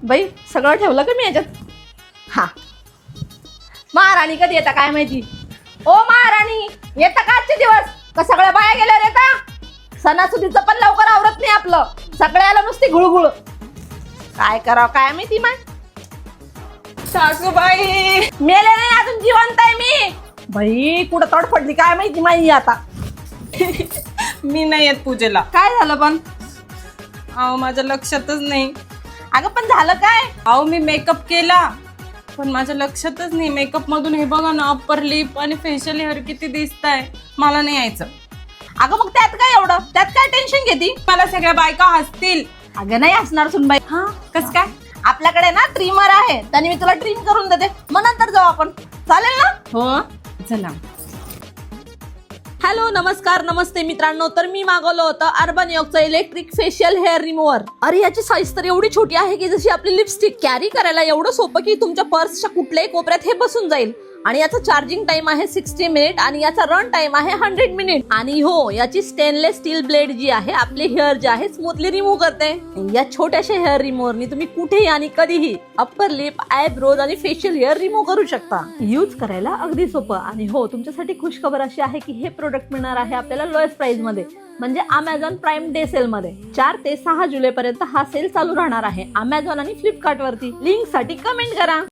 बाई सगळं ठेवलं का मी याच्यात? हा, महाराणी कधी येता काय माहिती? ओ महाराणी येता का आजचे दिवस? का सगळ्या बाया गेल्या येता? सणासुदीचं पण लवकर आवरत नाही आपलं, सगळ्याला नुसती गुळगुळ. काय करावं काय माहिती माय. सासूबाई मेले नाही अजून, जिवंत आहे मी. बाई कुठं तडफडली काय माहिती माई आता. मी नाही येत पूजेला. काय झालं पण? अहो माझ्या लक्षातच नाही. अगं पण झालं काय? अहो मी मेकअप केला पण माझ्या लक्षातच नाही. मेकअप मधून हे बघा ना, अप्पर लिप आणि फेशियल हेअर किती दिसताय. मला नाही यायचं. अगं मग त्यात काय एवढं? त्यात काय टेन्शन घेती? मला सगळ्या बायका हसतील. अगं नाही असणार सुनबाई. हा कस काय? आपल्याकडे ना ट्रिमर आहे, त्याने मी तुला ट्रिम करून देते, मग नंतर जाऊ आपण. चालेल ना? हो चला. हॅलो नमस्कार नमस्ते मित्रांनो. तर मी मागवलं होतं अर्बन योगचं इलेक्ट्रिक फेशियल हेअर रिमूव्हर. अरे याची साईज तर एवढी छोटी आहे की जशी आपली लिपस्टिक. कॅरी करायला एवढं सोपं की तुमच्या पर्सच्या कुठल्याही कोपऱ्यात हे बसून जाईल. आणि याचा चार्जिंग टाइम आहे 60 मिनिट आणि याचा रन टाइम आहे 100 मिनिट. आणि हो, याची स्टेनलेस स्टील ब्लेड जी आहे आपले हेअर जे आहे स्मूथली रिमूव्ह करते. या छोट्याशा हेअर रिमूव्हरनी तुम्ही कुठेही आणि कधीही अप्पर लिप, आयब्रोज आणि फेशियल हेअर रिमूव्ह करू शकता. यूज करायला अगदी सोपं. आणि हो, तुमच्यासाठी खुशखबर अशी आहे की हे प्रोडक्ट मिळणार आहे आपल्याला लोएस्ट प्राइस मध्ये, म्हणजे अमेझॉन प्राइम डे सेल मध्ये. 4 ते 6 जुलै पर्यंत हा सेल चालू राहणार आहे अमेझॉन आणि फ्लिपकार्ट वरती. लिंक साठी कमेंट करा.